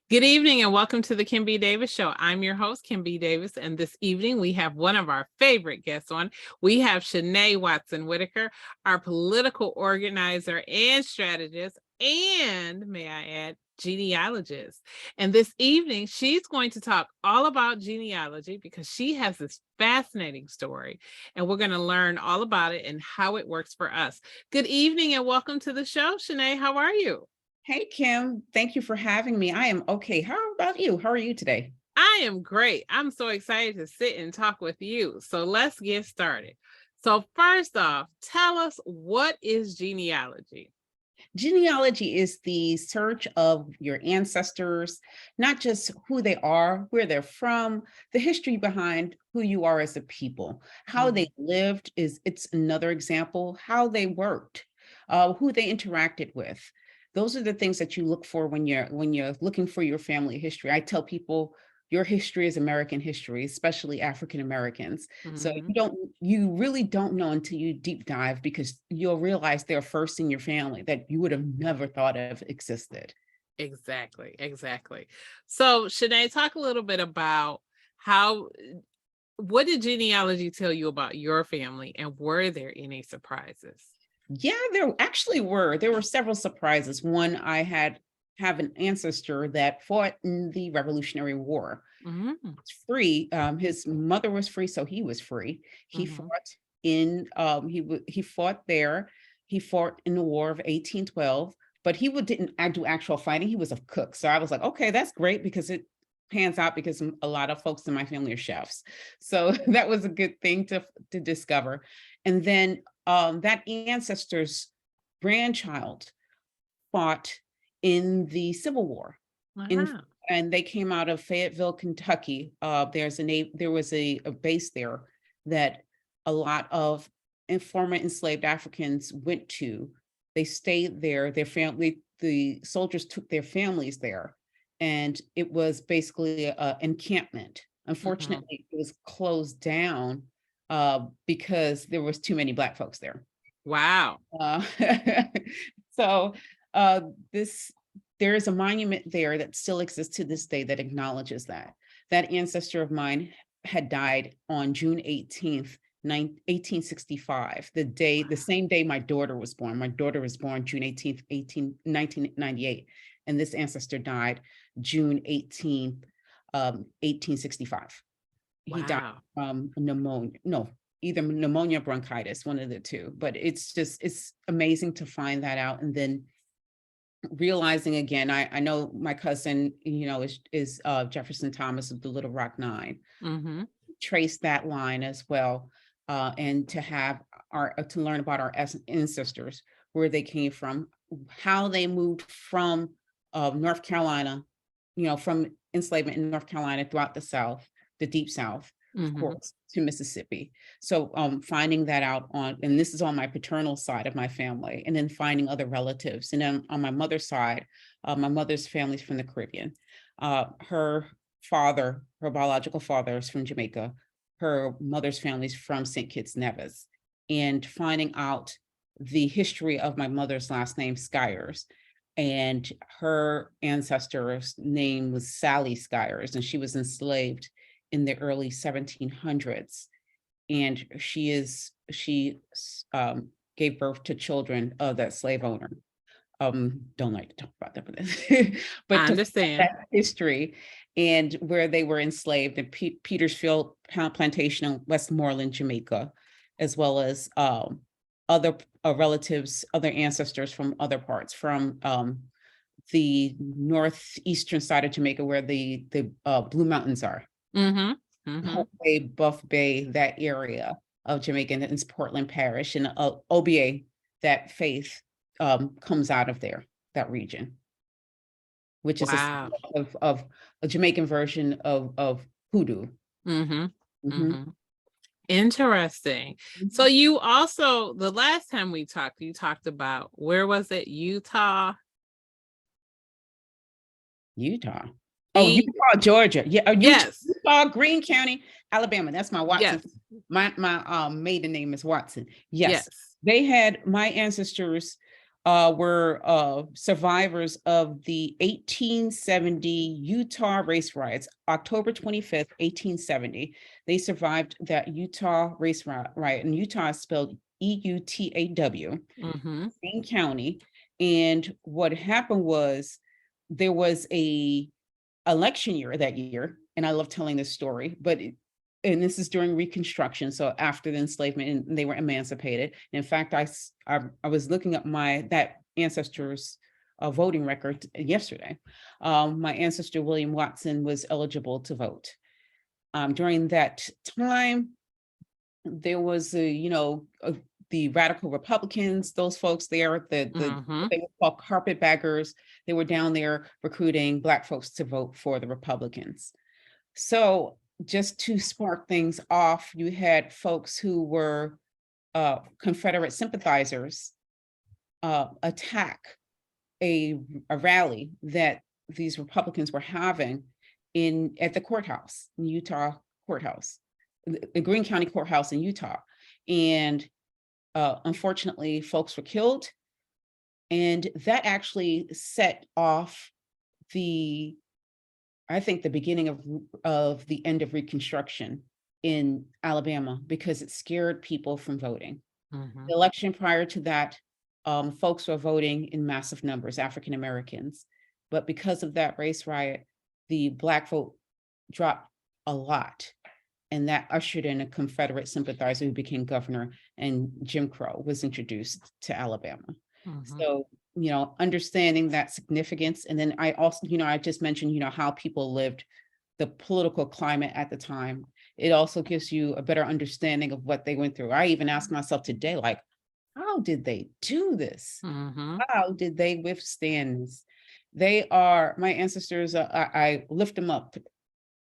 Good evening and welcome to the Kim B. Davis Show. I'm your host, Kim B. Davis, and this evening we have one of our favorite guests on. We have Shanay Watson-Whittaker, our political organizer and strategist, and may I add, genealogist. And this evening she's going to talk all about genealogy because she has this fascinating story, and we're going to learn all about it and how it works for us. Good evening and welcome to the show, Shanay. How are you? Hey, Kim, thank you for having me. I am okay. How about you? How are you today? I am great. I'm so excited to sit and talk with you. So let's get started. So first off, tell us, what is genealogy? Genealogy is the search of your ancestors, not just who they are, where they're from, the history behind who you are as a people. How they lived it's another example, how they worked, who they interacted with. Those are the things that you look for when you're looking for your family history. I tell people your history is American history, especially African Americans. So you really don't know until you deep dive, because you'll realize they're first in your family that you would have never thought of existed. Exactly. So Shanay, talk a little bit about what did genealogy tell you about your family, and were there any surprises? Yeah, there were several surprises. One, have an ancestor that fought in the Revolutionary War. Was free. His mother was free, so he was free. He fought in he fought there. He fought in the War of 1812, but didn't do actual fighting. He was a cook. So I was like, okay, that's great, because it pans out, because a lot of folks in my family are chefs. So that was a good thing to discover. And then that ancestor's grandchild fought in the Civil War. And they came out of Fayetteville, Kentucky. There was a base there that a lot of former enslaved Africans went to. They stayed there. The soldiers took their families there, and it was basically an encampment. Unfortunately, it was closed down because there was too many Black folks there. Wow. So there is a monument there that still exists to this day that acknowledges that. That ancestor of mine had died on June 18th, 1865, the same day my daughter was born. My daughter was born June 18th, 1998, and this ancestor died June 18th, 1865. He died from pneumonia. No, either pneumonia or bronchitis, one of the two. But it's amazing to find that out. And then realizing again, I know my cousin, is Jefferson Thomas of the Little Rock Nine. Trace that line as well, and to learn about our ancestors, where they came from, how they moved from North Carolina, from enslavement in North Carolina throughout the South, the Deep South, of course, to Mississippi. So finding that out and this is on my paternal side of my family, and then finding other relatives. And then on my mother's side, my mother's family's from the Caribbean. Her biological father is from Jamaica. Her mother's family's from St. Kitts Nevis. And finding out the history of my mother's last name, Skyers, and her ancestor's name was Sally Skyers, and she was enslaved in the early 1700s. And she gave birth to children of that slave owner. Don't like to talk about that, but I understand that history and where they were enslaved in Petersfield Plantation in Westmoreland, Jamaica, as well as other relatives, other ancestors from other parts, from the northeastern side of Jamaica, where the Blue Mountains are. Hope Bay, Buff Bay, that area of Jamaica, and it's Portland Parish, and OBA, that faith comes out of there, that region, which is of a Jamaican version of hoodoo. Interesting. So you also, the last time we talked, you talked about, where was it? Utah. Oh, Utah, Georgia. Yeah. Yes. Utah, Greene County, Alabama. That's my Watson. Yes. My maiden name is Watson. Yes. They had my ancestors were survivors of the 1870 Utah race riots, October 25th, 1870. They survived that Utah race riot, and Utah is spelled Eutaw, Greene County. And what happened was there was a election year that year, and I love telling this story, and this is during Reconstruction, so after the enslavement, and they were emancipated. In fact, I was looking up that ancestor's voting record yesterday. My ancestor William Watson was eligible to vote. During that time, there was the radical Republicans, those folks there, they were called carpetbaggers. They were down there recruiting Black folks to vote for the Republicans. So just to spark things off, you had folks who were Confederate sympathizers attack a rally that these Republicans were having at the courthouse, in Utah courthouse, the Greene County courthouse in Utah. And unfortunately, folks were killed. And that actually set off I think the beginning of the end of Reconstruction in Alabama, because it scared people from voting. The election prior to that, folks were voting in massive numbers, African Americans. But because of that race riot, the Black vote dropped a lot. And that ushered in a Confederate sympathizer who became governor, and Jim Crow was introduced to Alabama. So, understanding that significance. And then I also, I just mentioned, how people lived, the political climate at the time. It also gives you a better understanding of what they went through. I even ask myself today, like, how did they do this? How did they withstand this? My ancestors, I lift them up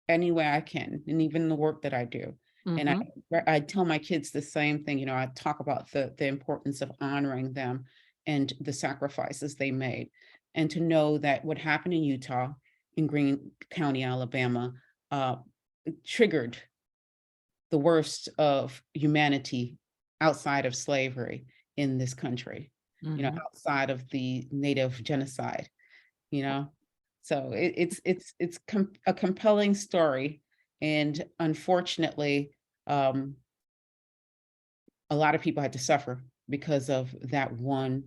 any way I can, and even the work that I do. And I tell my kids the same thing. I talk about the importance of honoring them and the sacrifices they made, and to know that what happened in Utah, in Greene County, Alabama, triggered the worst of humanity outside of slavery in this country, outside of the Native genocide, So it's a compelling story. And unfortunately, a lot of people had to suffer because of that one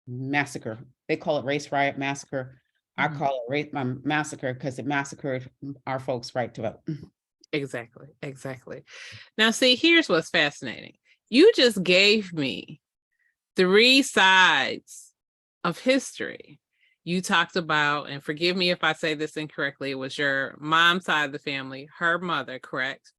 massacre. They call it race riot massacre. I call it race massacre because it massacred our folks' right to vote. Exactly. Now, see, here's what's fascinating. You just gave me 3 sides of history. You talked about, and forgive me if I say this incorrectly, it was your mom's side of the family, her mother, correct,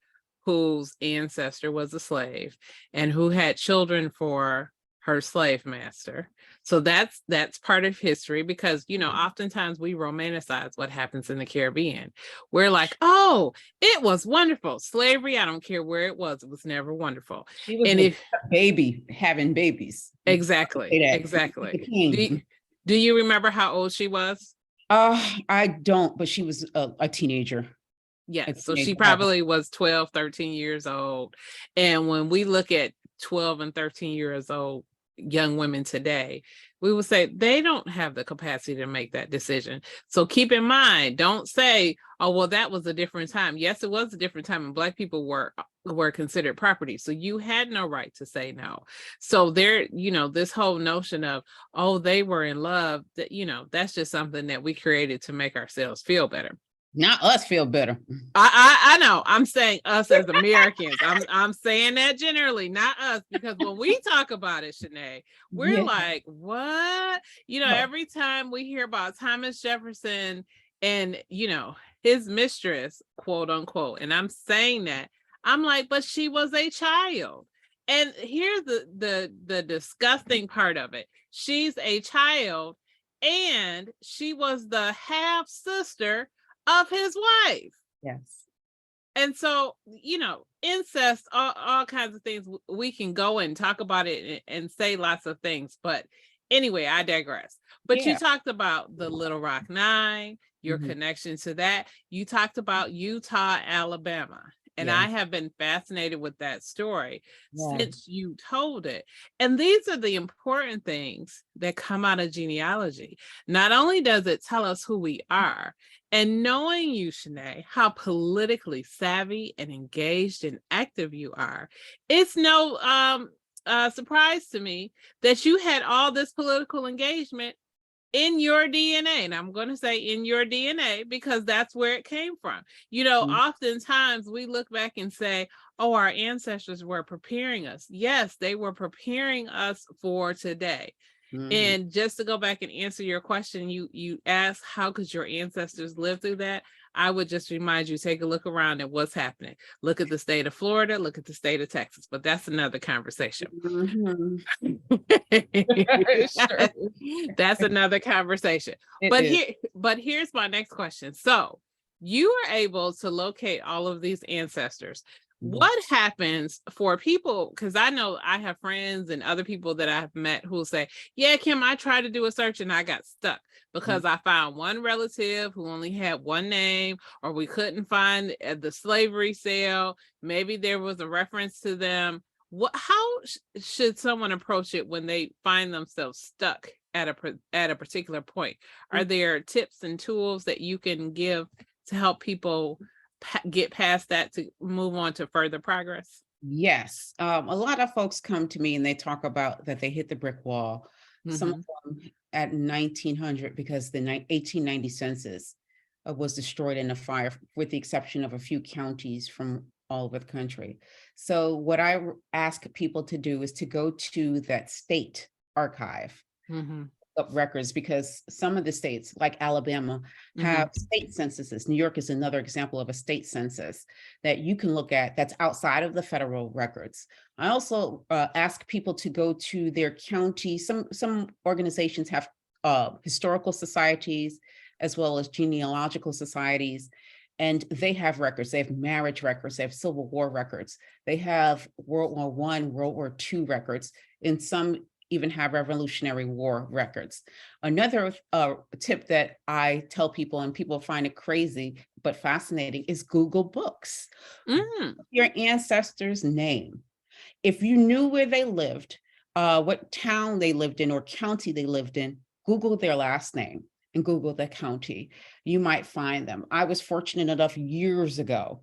whose ancestor was a slave and who had children for her slave master. So that's part of history, because, oftentimes we romanticize what happens in the Caribbean. We're like, oh, it was wonderful. Slavery, I don't care where it was never wonderful. She was a baby having babies. Exactly. Do you remember how old she was? I don't, but she was a teenager. Yes, so she probably was 12, 13 years old. And when we look at 12 and 13 years old young women today, we would say they don't have the capacity to make that decision. So keep in mind, don't say, oh, well, that was a different time. Yes, it was a different time, and Black people were considered property. So you had no right to say no. So there, this whole notion of, oh, they were in love, that, that's just something that we created to make ourselves feel better. Not us feel better. I know. I'm saying us as Americans. I'm saying that generally, not us, because when we talk about it, Shanay, we're like, what? Every time we hear about Thomas Jefferson and, his mistress, quote unquote, and I'm saying that, I'm like, but she was a child. And here's the disgusting part of it. She's a child, and she was the half sister of his wife. Yes. And so, incest, all kinds of things, we can go and talk about it and say lots of things. But anyway, I digress. But you talked about the Little Rock Nine, your connection to that. You talked about Utah, Alabama. And Yeah. I have been fascinated with that story Yeah. since you told it. And these are the important things that come out of genealogy. Not only does it tell us who we are, and knowing you, Shanay, how politically savvy and engaged and active you are, it's no surprise to me that you had all this political engagement in your DNA. And I'm going to say in your DNA because that's where it came from. You know, oftentimes we look back and say, oh, our ancestors were preparing us. Yes, they were preparing us for today. And just to go back and answer your question, you asked, how could your ancestors live through that? I would just remind you, take a look around at what's happening. Look at the state of Florida, look at the state of Texas, but that's another conversation. Sure. That's another conversation. But here's my next question. So you are able to locate all of these ancestors. What happens for people? Because I know I have friends and other people that I've met who say, yeah, Kim, I tried to do a search and I got stuck because I found one relative who only had one name, or we couldn't find the slavery sale. Maybe there was a reference to them. How should someone approach it when they find themselves stuck at a particular point? Are there tips and tools that you can give to help people get past that to move on to further progress? Yes. A lot of folks come to me and they talk about that they hit the brick wall. Some of them at 1900 because the 1890 census was destroyed in a fire, with the exception of a few counties from all over the country. So what I ask people to do is to go to that state archive of records, because some of the states like Alabama have state censuses. New York is another example of a state census that you can look at that's outside of the federal records. I also ask people to go to their county. Some organizations have historical societies as well as genealogical societies, and they have records. They have marriage records, they have Civil War records, they have World War I, World War II records, and some even have Revolutionary War records. Another tip that I tell people, and people find it crazy but fascinating, is Google Books. Your ancestor's name. If you knew where they lived, what town they lived in or county they lived in, Google their last name and Google the county. You might find them. I was fortunate enough years ago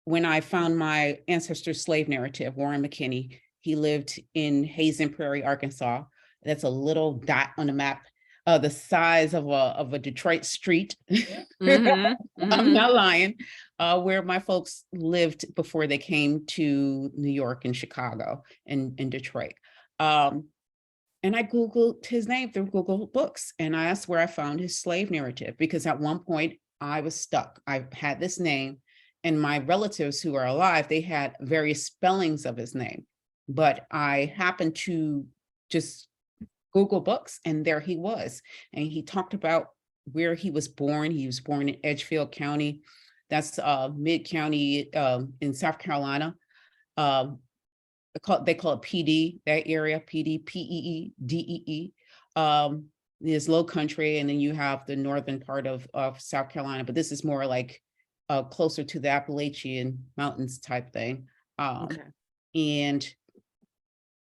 when I found my ancestor's slave narrative, Warren McKinney. He lived in Hazen Prairie, Arkansas. That's a little dot on the map, the size of a Detroit street. I'm not lying. Where my folks lived before they came to New York and Chicago and Detroit. And I Googled his name through Google Books, and I asked where I found his slave narrative, because at one point I was stuck. I had this name, and my relatives who are alive, they had various spellings of his name. But I happened to just Google Books, and there he was. And he talked about where he was born. He was born in Edgefield County. That's mid-county in South Carolina. They call it PD, that area, PD, P-E-E-D-E-E. There's low country, and then you have the northern part of South Carolina, but this is more like closer to the Appalachian Mountains type thing. And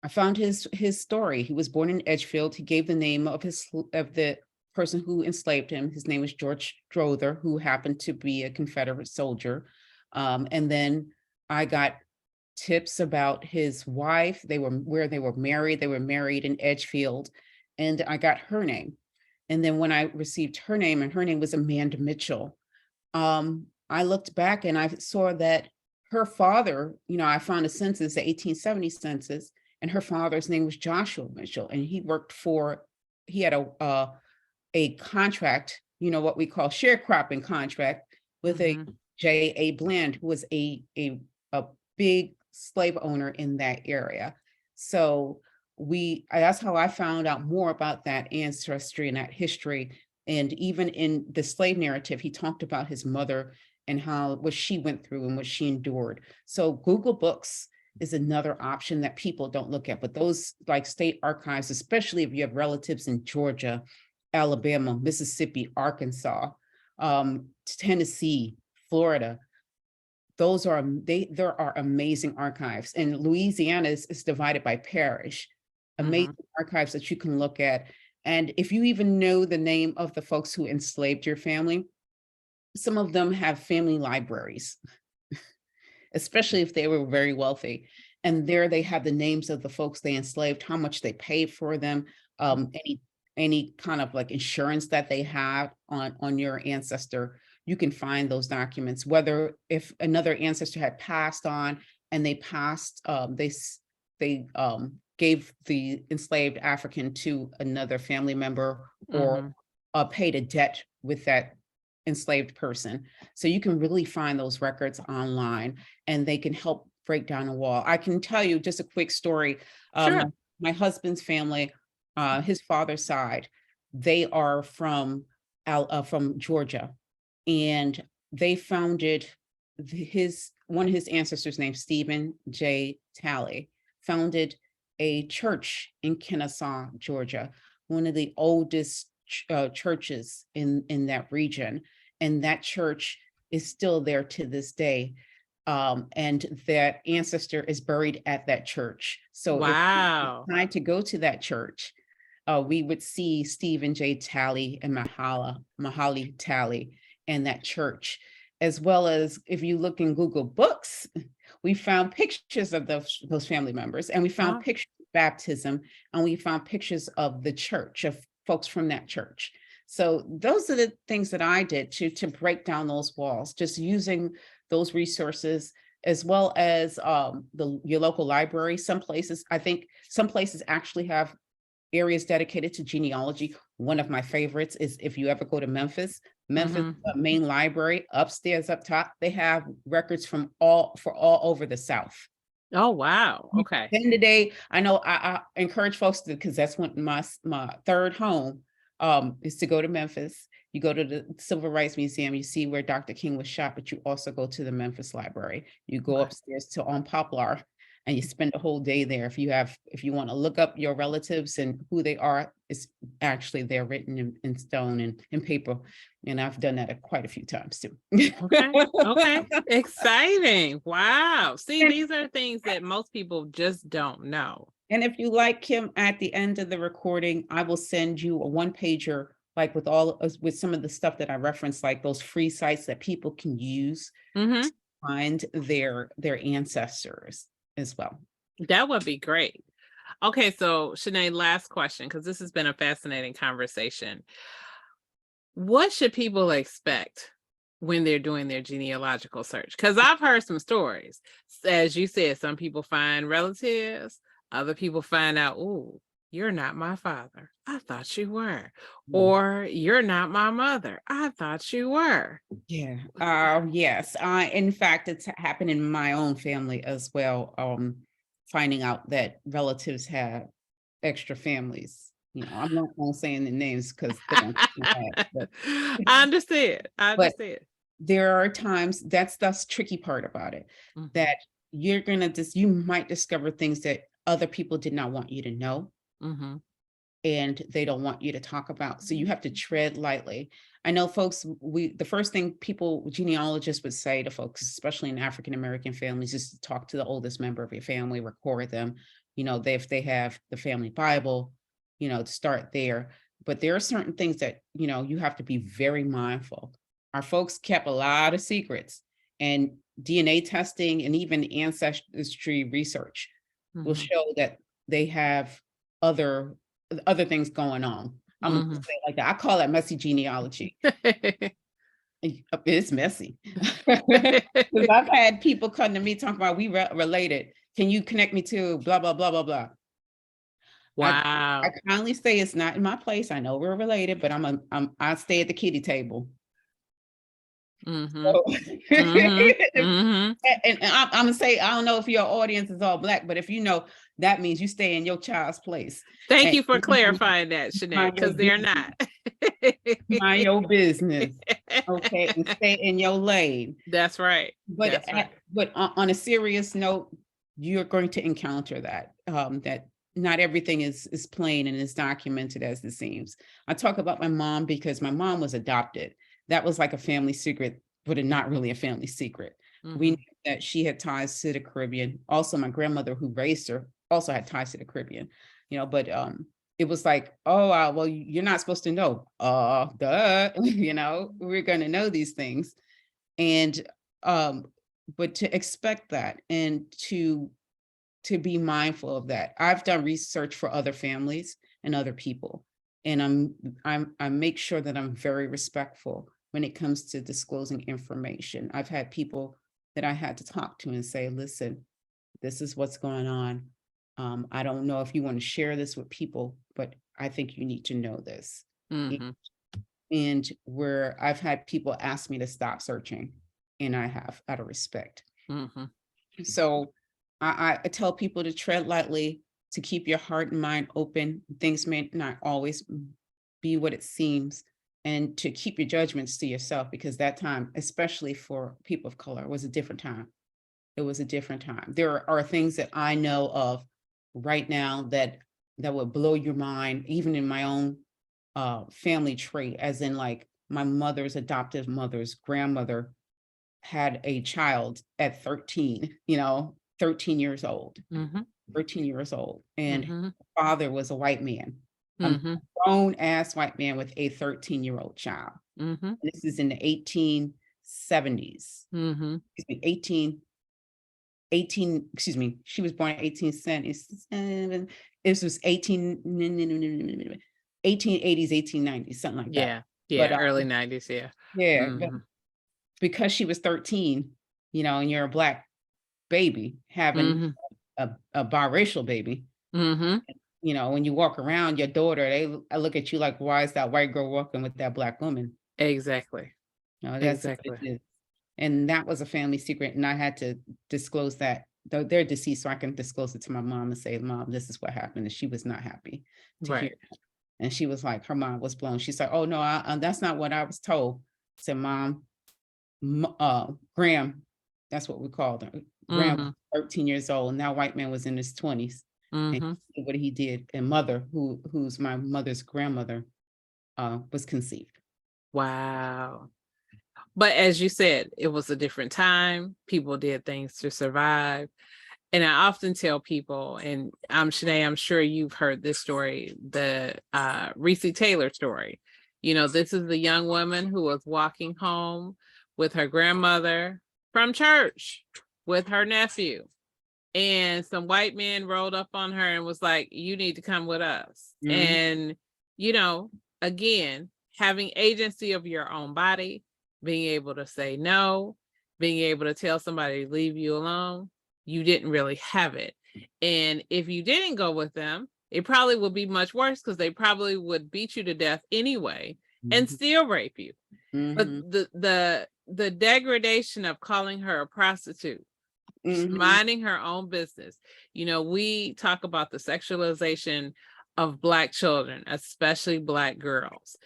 I found his story. He was born in Edgefield. He gave the name of the person who enslaved him. His name was George Strother, who happened to be a Confederate soldier. And then I got tips about his wife. Where they were married. They were married in Edgefield, and I got her name. And then when I received her name, and her name was Amanda Mitchell, I looked back and I saw that her father, I found a census, the 1870 census, and her father's name was Joshua Mitchell, and he had a contract, what we call sharecropping contract with a J.A. Bland, who was a big slave owner in that area. So that's how I found out more about that ancestry and that history. And even in the slave narrative, he talked about his mother and what she went through and what she endured. So Google Books is another option that people don't look at, but those like state archives, especially if you have relatives in Georgia, Alabama, Mississippi, Arkansas, Tennessee, Florida, there are amazing archives. And Louisiana is divided by parish, amazing archives that you can look at. And if you even know the name of the folks who enslaved your family, some of them have family libraries, especially if they were very wealthy. And there they have the names of the folks they enslaved, how much they paid for them, any kind of like insurance that they have on your ancestor. You can find those documents, whether if another ancestor had passed on and they passed, they gave the enslaved African to another family member, or paid a debt with that enslaved person. So you can really find those records online, and they can help break down a wall. I can tell you just a quick story. Sure. My husband's family, his father's side, they are from Georgia, and they founded one of his ancestors named Stephen J. Talley founded a church in Kennesaw, Georgia, one of the oldest churches in that region. And that church is still there to this day. And that ancestor is buried at that church. So wow. if we decide to go to that church, we would see Stephen J. Talley and Mahali Talley in that church. As well as if you look in Google Books, we found pictures of those family members, and we found pictures of baptism, and we found pictures of the church, of folks from that church. So those are the things that I did to break down those walls, just using those resources, as well as your local library. Some places actually have areas dedicated to genealogy. One of my favorites is if you ever go to Memphis main library, upstairs up top, they have records from all over the South. Oh, wow. Okay. Then today, I know I encourage folks to, because that's what my third home is, to go to Memphis. You go to the Civil Rights Museum, you see where Dr. King was shot, but you also go to the Memphis Library. You go upstairs to on Poplar, and you spend a whole day there. If you want to look up your relatives and who they are, it's actually there written in stone and in paper. And I've done that quite a few times too. Okay. Exciting. Wow. See, these are things that most people just don't know. And if you like, Kim, at the end of the recording, I will send you a one-pager, like with some of the stuff that I referenced, like those free sites that people can use to find their ancestors as well. That would be great. Okay, so Shanay, last question, because this has been a fascinating conversation. What should people expect when they're doing their genealogical search? Because I've heard some stories. As you said, some people find relatives, other people find out, oh, you're not my father. I thought you were. Or you're not my mother. I thought you were. Yeah. Yes. In fact, it's happened in my own family as well. Finding out that relatives have extra families. You know, I'm not going to say the names because they don't bad, but I understand. There are times that's the tricky part about it, that you might discover things that other people did not want you to know. And they don't want you to talk about. So you have to tread lightly. I know folks, the first thing genealogists would say to folks, especially in African-American families, is to talk to the oldest member of your family, record them, if they have the family Bible, to start there. But there are certain things that, you have to be very mindful. Our folks kept a lot of secrets, and DNA testing and even ancestry research will show that they have other things going on. I'm gonna say it like that. I call that messy genealogy. It's messy. Because I've had people come to me talking about, we related. Can you connect me to blah, blah, blah, blah, blah. Wow. I kindly say it's not in my place. I know we're related, but I stay at the kiddie table. So, and I'm gonna say, I don't know if your audience is all Black, but if that means you stay in your child's place. Thank you for clarifying that, Shanay, because they're not. Mind your business, okay, and stay in your lane. That's right. But but on a serious note, you're going to encounter that not everything is plain and as documented as it seems. I talk about my mom because my mom was adopted. That was like a family secret, but not really a family secret. We that she had ties to the Caribbean. Also, my grandmother who raised her also had ties to the Caribbean, but it was like, oh, well, you're not supposed to know. Duh, we're going to know these things. And, but to expect that and to be mindful of that. I've done research for other families and other people, and I make sure that I'm very respectful when it comes to disclosing information. I've had people that I had to talk to and say, listen, this is what's going on. I don't know if you want to share this with people, but I think you need to know this. Mm-hmm. And where I've had people ask me to stop searching, and I have, out of respect. Mm-hmm. So I tell people to tread lightly, to keep your heart and mind open. Things may not always be what it seems, and to keep your judgments to yourself, because that time, especially for people of color, was a different time. It was a different time. There are things that I know of right now that would blow your mind, even in my own family tree, as in like my mother's adoptive mother's grandmother had a child at 13, 13 years old, Mm-hmm. 13 years old. And Mm-hmm. father was a white man, a Mm-hmm. grown ass white man with a 13-year-old child. Mm-hmm. This is in the 1870s. Mm-hmm. Excuse me, 18, excuse me, she was born in 1877. This was 1880s, 1890s, something like that. Yeah. Yeah. But Early 90s. Yeah. yeah, but Mm-hmm. because she was 13, and you're a black baby having Mm-hmm. a biracial baby, Mm-hmm. when you walk around your daughter, I look at you like, why is that white girl walking with that black woman? Exactly. That's what it Exactly. is. And that was a family secret. And I had to disclose that, though they're deceased, so I can disclose it to my mom and say, Mom, this is what happened. And she was not happy to hear. Right. And she was like, her mind was blown. She's like, oh no, that's not what I was told. I said, Mom, Graham, that's what we called her. Graham Mm-hmm. was 13 years old, and that white man was in his 20s. And Mm-hmm. what he did, and mother, who's my mother's grandmother, was conceived. Wow. But as you said, it was a different time. People did things to survive. And I often tell people, and Shanay, I'm sure you've heard this story, the Reese Taylor story. This is the young woman who was walking home with her grandmother from church with her nephew. And some white man rolled up on her and was like, you need to come with us. Mhm. And, again, having agency of your own body, being able to say no, being able to tell somebody to leave you alone, you didn't really have it. And if you didn't go with them, it probably would be much worse, because they probably would beat you to death anyway and Mhm. still rape you. But Mhm. the degradation of calling her a prostitute, Mhm. minding her own business. We talk about the sexualization of Black children, especially Black girls.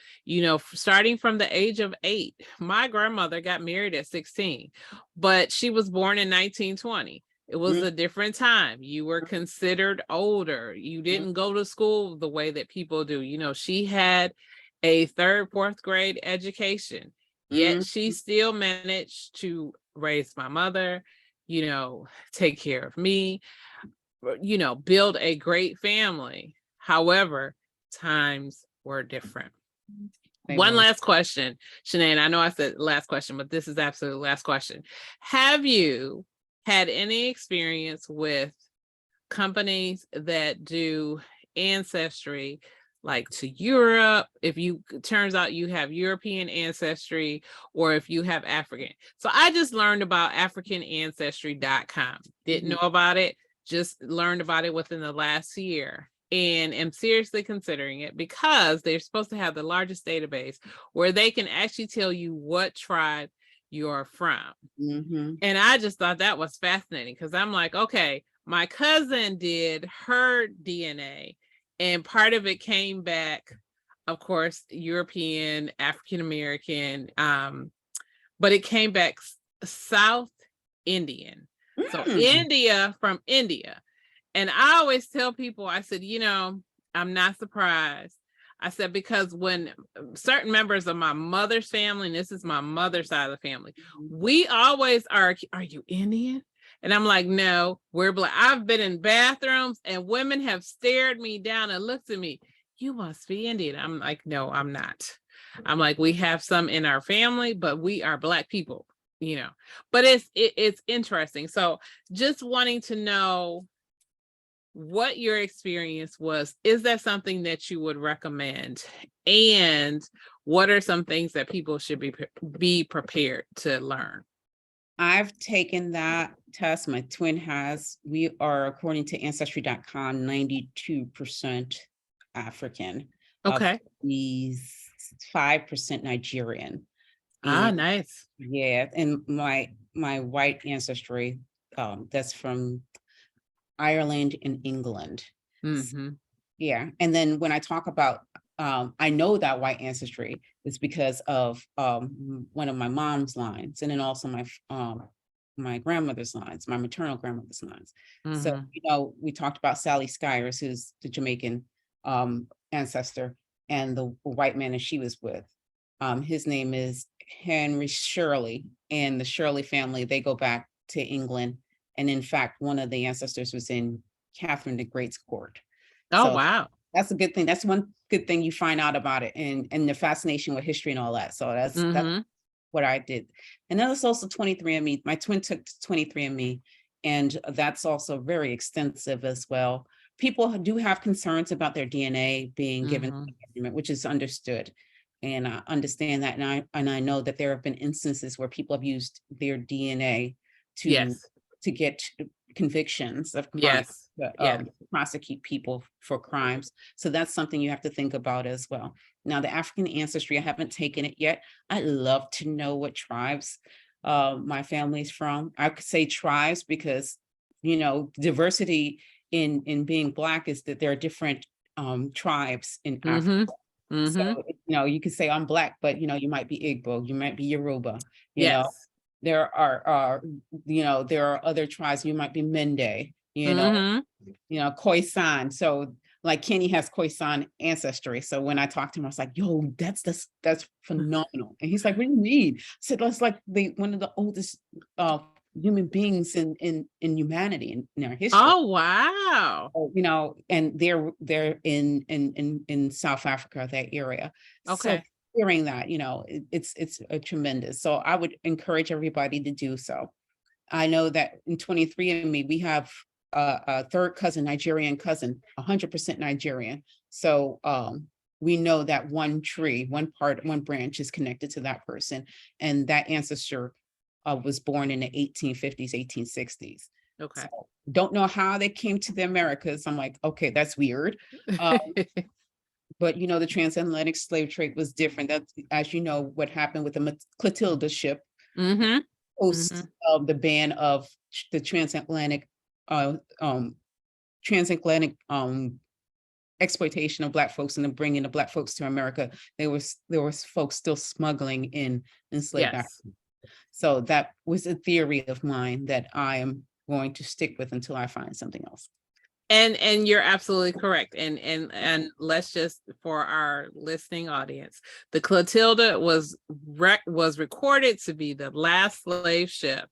Starting from the age of 8, my grandmother got married at 16, but she was born in 1920. It was a different time. You were considered older. You didn't go to school the way that people do. She had a 3rd, 4th grade education, yet she still managed to raise my mother, take care of me, build a great family. However, times were different. One last question, Shanay, and I know I said last question, but this is absolutely last question. Have you had any experience with companies that do ancestry, like to Europe, if turns out you have European ancestry, or if you have African? So I just learned about AfricanAncestry.com. Didn't know about it, just learned about it within the last year, and am seriously considering it, because they're supposed to have the largest database where they can actually tell you what tribe you're from. Mhm. And I just thought that was fascinating, because I'm like, okay, my cousin did her DNA, and part of it came back, of course, European, African American, but it came back South Indian. So India, from India. And I always tell people, I said, I'm not surprised. I said, because when certain members of my mother's family, and this is my mother's side of the family, we always are you Indian? And I'm like, no, we're Black. I've been in bathrooms and women have stared me down and looked at me. You must be Indian. I'm like, no, I'm not. I'm like, we have some in our family, but we are Black people, you know. But it's interesting. So just wanting to know what your experience was. Is that something that you would recommend? And what are some things that people should be prepared to learn? I've taken that test. My twin has. We are, according to ancestry.com, 92% African. Okay. He's 5% Nigerian. Ah, nice. Yeah, and my white ancestry, that's from Ireland and England. Mm-hmm. Yeah, and then when I talk about, I know that white ancestry is because of one of my mom's lines, and then also my grandmother's lines, my maternal grandmother's lines. So, Mm-hmm. we talked about Sally Skyers, who's the Jamaican ancestor, and the white man that she was with. His name is Henry Shirley, and the Shirley family, they go back to England. And in fact, one of the ancestors was in Catherine the Great's court. Oh, So wow. that's a good thing. That's one good thing you find out about it, and the fascination with history and all that. So that's what I did. And then it's also 23andMe. My twin took 23andMe, and that's also very extensive as well. People do have concerns about their DNA being given to the government, which is understood. And I understand that. And I know that there have been instances where people have used their DNA to Yes. get convictions of crime, Yes. Yeah. prosecute people for crimes. So that's something you have to think about as well. Now, the African ancestry, I haven't taken it yet. I'd love to know what tribes my family's from. I could say tribes because, diversity in being Black is that there are different tribes in Africa. So, you could say I'm Black, but, you might be Igbo, you might be Yoruba, Yes. there are other tribes, you might be Mende, Khoisan. So like Kenny has Khoisan ancestry. So when I talked to him, I was like, yo, that's phenomenal. And he's like, what do you mean? I said, that's like one of the oldest human beings in humanity in our history. Oh, wow. And they're in South Africa, that area. Okay. So hearing that, it's a tremendous. So I would encourage everybody to do so. I know that in 23andMe, we have a third cousin, Nigerian cousin, 100% Nigerian. So we know that one branch is connected to that person. And that ancestor was born in the 1850s, 1860s. Okay. So, don't know how they came to the Americas. I'm like, okay, that's weird. But the transatlantic slave trade was different. That's, as you know, what happened with the Clotilda ship post the ban of the transatlantic exploitation of Black folks and then bringing the Black folks to America. There was folks still smuggling in enslaved Africans. So that was a theory of mine that I am going to stick with until I find something else. And you're absolutely correct. And let's just, for our listening audience, the Clotilda was recorded to be the last slave ship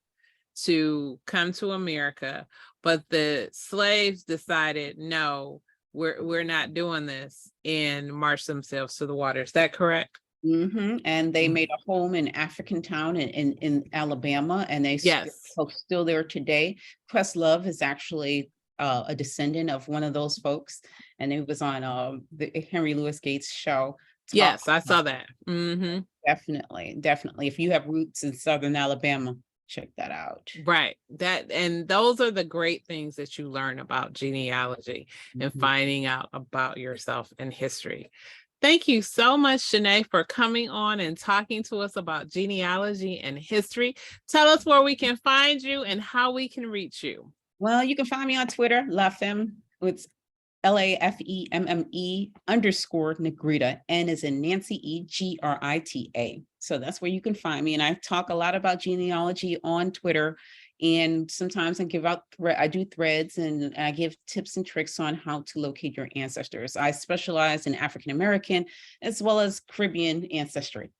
to come to America, but the slaves decided, no, we're not doing this, and marched themselves to the water. Is that correct? And they made a home in Africantown in Alabama, and they still there today. Questlove is actually a descendant of one of those folks, and it was on the Henry Louis Gates show. Yes, I saw that. Definitely. If you have roots in Southern Alabama, check that out. Right. And those are the great things that you learn about genealogy and finding out about yourself and history. Thank you so much, Shanay, for coming on and talking to us about genealogy and history. Tell us where we can find you and how we can reach you. Well, you can find me on Twitter, LaFemme. It's LAFEMME_Negrita. N is in Nancy, EGRITA. So that's where you can find me. And I talk a lot about genealogy on Twitter And sometimes I do threads and I give tips and tricks on how to locate your ancestors. I specialize in African American as well as Caribbean ancestry.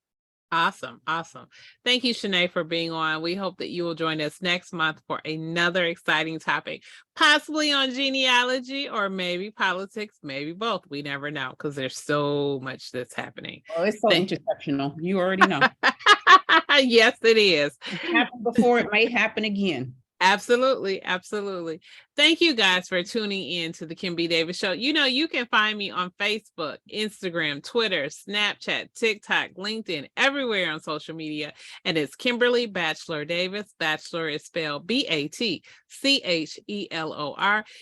Awesome. Awesome. Thank you, Shanay, for being on. We hope that you will join us next month for another exciting topic, possibly on genealogy or maybe politics, maybe both. We never know because there's so much that's happening. Oh, it's so intersectional. You already know. Yes, it is. It happened before, it might happen again. Absolutely. Absolutely. Thank you guys for tuning in to the Kim B. Davis Show. You know, you can find me on Facebook, Instagram, Twitter, Snapchat, TikTok, LinkedIn, everywhere on social media. And it's Kimberly Batchelor Davis. Bachelor is spelled BATCHELOR.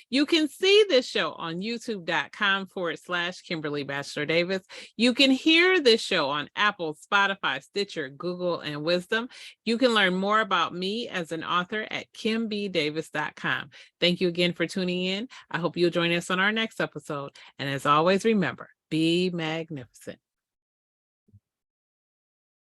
You can see this show on youtube.com/Kimberly Batchelor Davis. You can hear this show on Apple, Spotify, Stitcher, Google, and Wisdom. You can learn more about me as an author at kimbdavis.com. Thank you again for tuning in. I hope you'll join us on our next episode. And as always, remember, be magnificent.